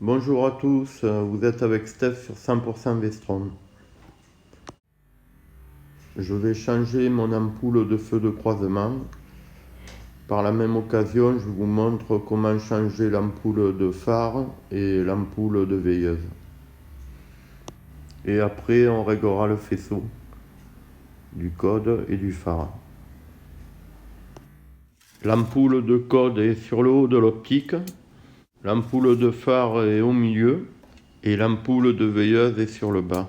Bonjour à tous, vous êtes avec Steph sur 100% Vestron. Je vais changer mon ampoule de feu de croisement. Par la même occasion, je vous montre comment changer l'ampoule de phare et l'ampoule de veilleuse. Et après, on réglera le faisceau du code et du phare. L'ampoule de code est sur le haut de l'optique, l'ampoule de phare est au milieu et l'ampoule de veilleuse est sur le bas.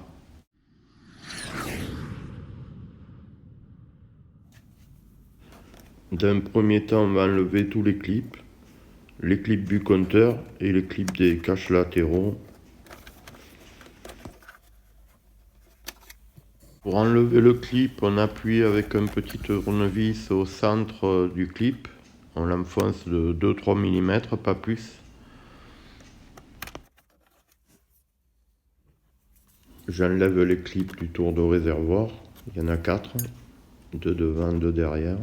D'un premier temps, on va enlever tous les clips du compteur et les clips des caches latéraux. Pour enlever le clip, on appuie avec un petit tournevis au centre du clip. On l'enfonce de 2-3 mm, pas plus. J'enlève les clips du tour de réservoir. Il y en a 4, 2 devant, 2 derrière.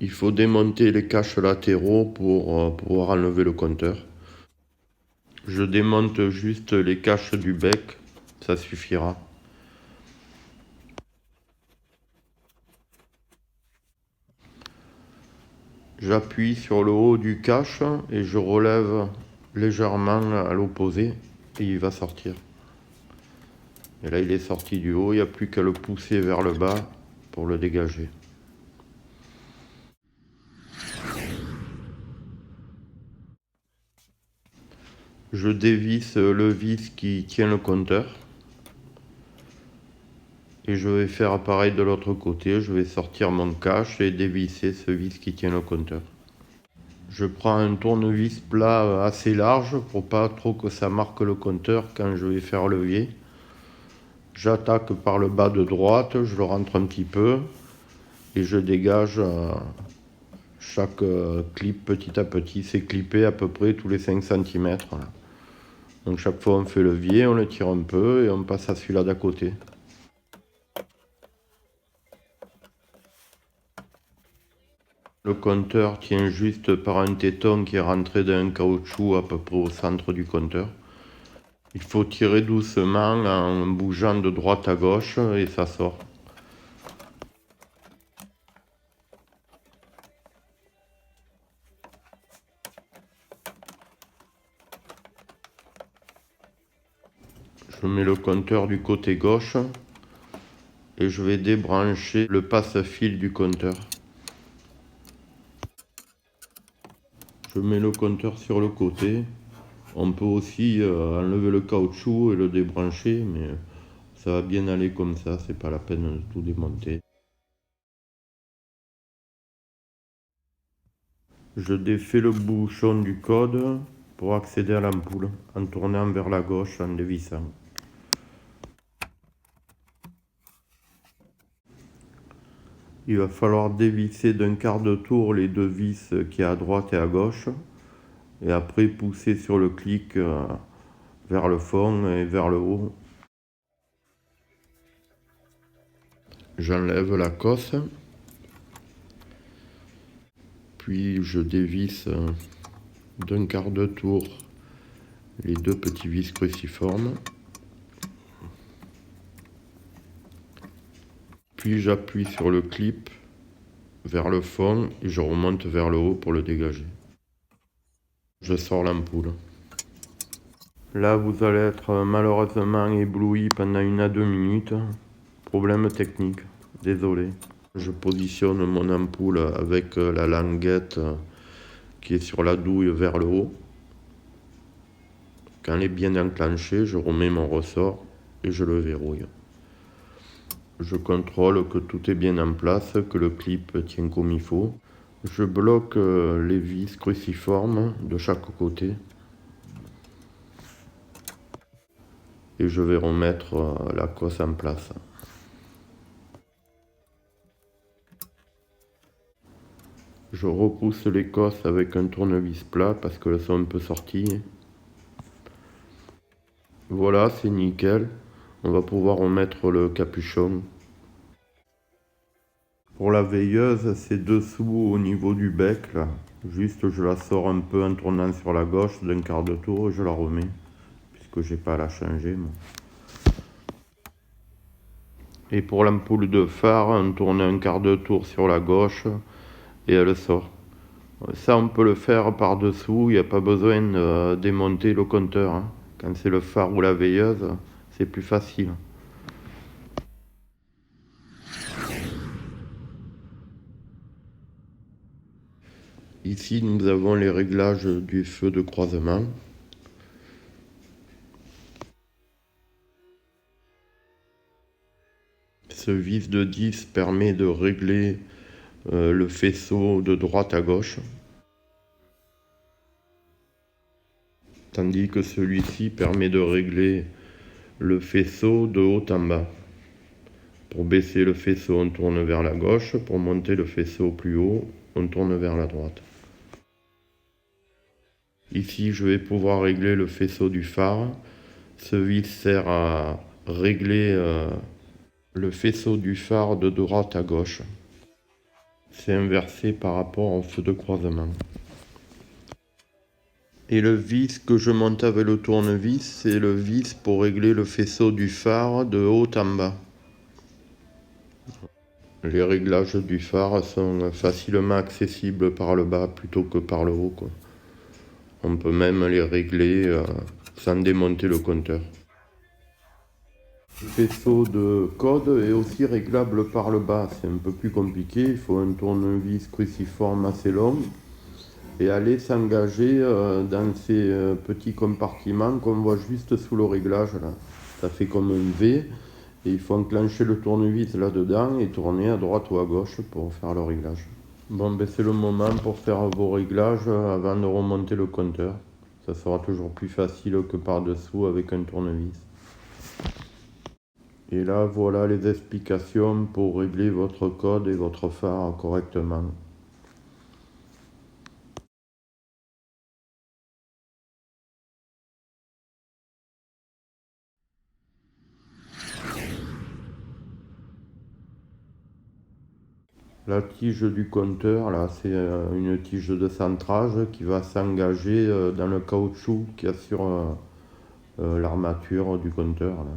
Il faut démonter les caches latéraux pour pouvoir enlever le compteur. Je démonte juste les caches du bec, ça suffira. J'appuie sur le haut du cache et je relève légèrement à l'opposé et il va sortir. Et là il est sorti du haut, il n'y a plus qu'à le pousser vers le bas pour le dégager. Je dévisse le vis qui tient le compteur. Et je vais faire pareil de l'autre côté, je vais sortir mon cache et dévisser ce vis qui tient le compteur. Je prends un tournevis plat assez large pour pas trop que ça marque le compteur quand je vais faire levier. J'attaque par le bas de droite, je le rentre un petit peu et je dégage chaque clip petit à petit. C'est clippé à peu près tous les 5 cm. Donc chaque fois on fait levier, on le tire un peu et on passe à celui-là d'à côté. Le compteur tient juste par un téton qui est rentré d'un caoutchouc à peu près au centre du compteur. Il faut tirer doucement en bougeant de droite à gauche et ça sort. Je mets le compteur du côté gauche et je vais débrancher le passe-fil du compteur. Je mets le compteur sur le côté. On peut aussi enlever le caoutchouc et le débrancher, mais ça va bien aller comme ça, c'est pas la peine de tout démonter. Je défais le bouchon du code pour accéder à l'ampoule en tournant vers la gauche en dévissant. Il va falloir dévisser d'un quart de tour les deux vis qui est à droite et à gauche et après pousser sur le clic vers le fond et vers le haut. J'enlève la cosse, puis je dévisse d'un quart de tour les deux petits vis cruciformes. Puis j'appuie sur le clip vers le fond et je remonte vers le haut pour le dégager. Je sors l'ampoule. Là, vous allez être malheureusement ébloui pendant 1 à 2 minutes. Problème technique, désolé. Je positionne mon ampoule avec la languette qui est sur la douille vers le haut. Quand elle est bien enclenchée, je remets mon ressort et je le verrouille. Je contrôle que tout est bien en place, que le clip tient comme il faut. Je bloque les vis cruciformes de chaque côté. et je vais remettre la cosse en place. Je repousse les cosses avec un tournevis plat parce qu'elles sont un peu sorties. Voilà, c'est nickel. On va pouvoir remettre le capuchon. Pour la veilleuse, c'est dessous au niveau du bec là. Juste je la sors un peu en tournant sur la gauche d'un quart de tour et je la remets. Puisque j'ai pas à la changer moi. Et pour l'ampoule de phare, on tourne un quart de tour sur la gauche et elle sort. Ça, on peut le faire par-dessous, il n'y a pas besoin de démonter le compteur, hein. Quand c'est le phare ou la veilleuse, c'est plus facile. Ici, nous avons les réglages du feu de croisement. Ce vis de 10 permet de régler le faisceau de droite à gauche. Tandis que celui-ci permet de régler le faisceau de haut en bas. Pour baisser le faisceau, on tourne vers la gauche. Pour monter le faisceau plus haut, on tourne vers la droite. Ici, je vais pouvoir régler le faisceau du phare. Ce vis sert à régler le faisceau du phare de droite à gauche. C'est inversé par rapport au feu de croisement. Et le vis que je monte avec le tournevis, c'est le vis pour régler le faisceau du phare de haut en bas. Les réglages du phare sont facilement accessibles par le bas plutôt que par le haut, quoi. On peut même les régler sans démonter le compteur. Le faisceau de code est aussi réglable par le bas, c'est un peu plus compliqué, il faut un tournevis cruciforme assez long et aller s'engager dans ces petits compartiments qu'on voit juste sous le réglage là. Ça fait comme un V et il faut enclencher le tournevis là-dedans et tourner à droite ou à gauche pour faire le réglage. Bon, ben c'est le moment pour faire vos réglages avant de remonter le compteur. Ça sera toujours plus facile que par-dessous avec un tournevis. Et là, voilà les explications pour régler votre code et votre phare correctement. La tige du compteur, là, c'est une tige de centrage qui va s'engager dans le caoutchouc qu'il y a sur l'armature du compteur, là.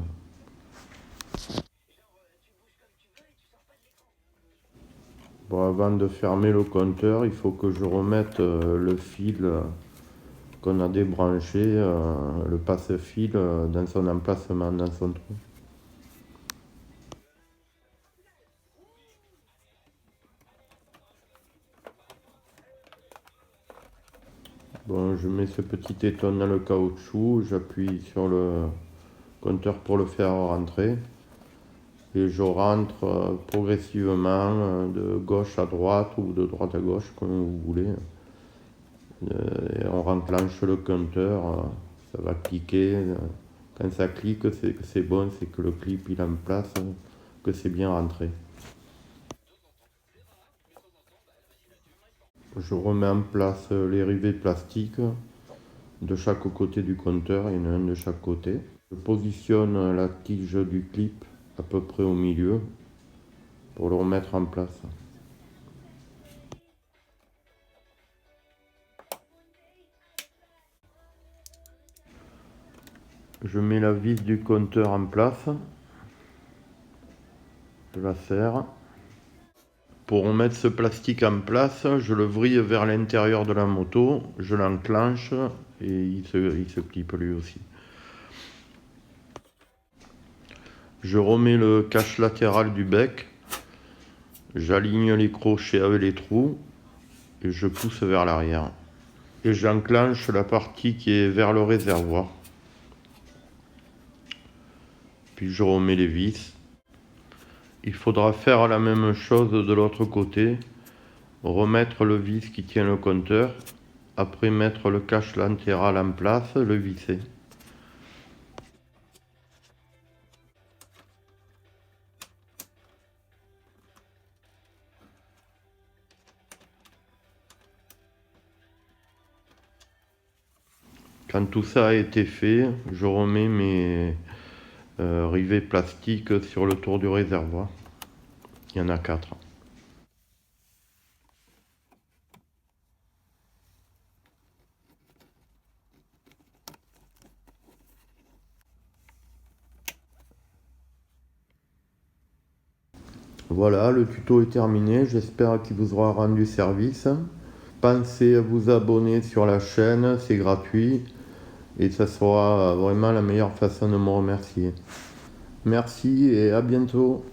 Bon, avant de fermer le compteur, il faut que je remette le fil qu'on a débranché, le passe-fil dans son emplacement, dans son trou. Bon, je mets ce petit éton dans le caoutchouc, j'appuie sur le compteur pour le faire rentrer et je rentre progressivement de gauche à droite ou de droite à gauche comme vous voulez. Et on renclenche le compteur, ça va cliquer. Quand ça clique, c'est que c'est bon, c'est que le clip il est en place, que c'est bien rentré. Je remets en place les rivets plastiques de chaque côté du compteur, il y en a un de chaque côté. Je positionne la tige du clip à peu près au milieu pour le remettre en place. Je mets la vis du compteur en place, je la serre. Pour remettre ce plastique en place, je le vrille vers l'intérieur de la moto, je l'enclenche et il se clip lui aussi. Je remets le cache latéral du bec, j'aligne les crochets avec les trous et je pousse vers l'arrière. Et j'enclenche la partie qui est vers le réservoir. Puis je remets les vis. Il faudra faire la même chose de l'autre côté, remettre le vis qui tient le compteur, après mettre le cache latéral en place, le visser. Quand tout ça a été fait, je remets mes rivets plastiques sur le tour du réservoir. Il y en a 4. Voilà, le tuto est terminé, j'espère qu'il vous aura rendu service. Pensez à vous abonner sur la chaîne, c'est gratuit et ça sera vraiment la meilleure façon de me remercier. Merci et à bientôt.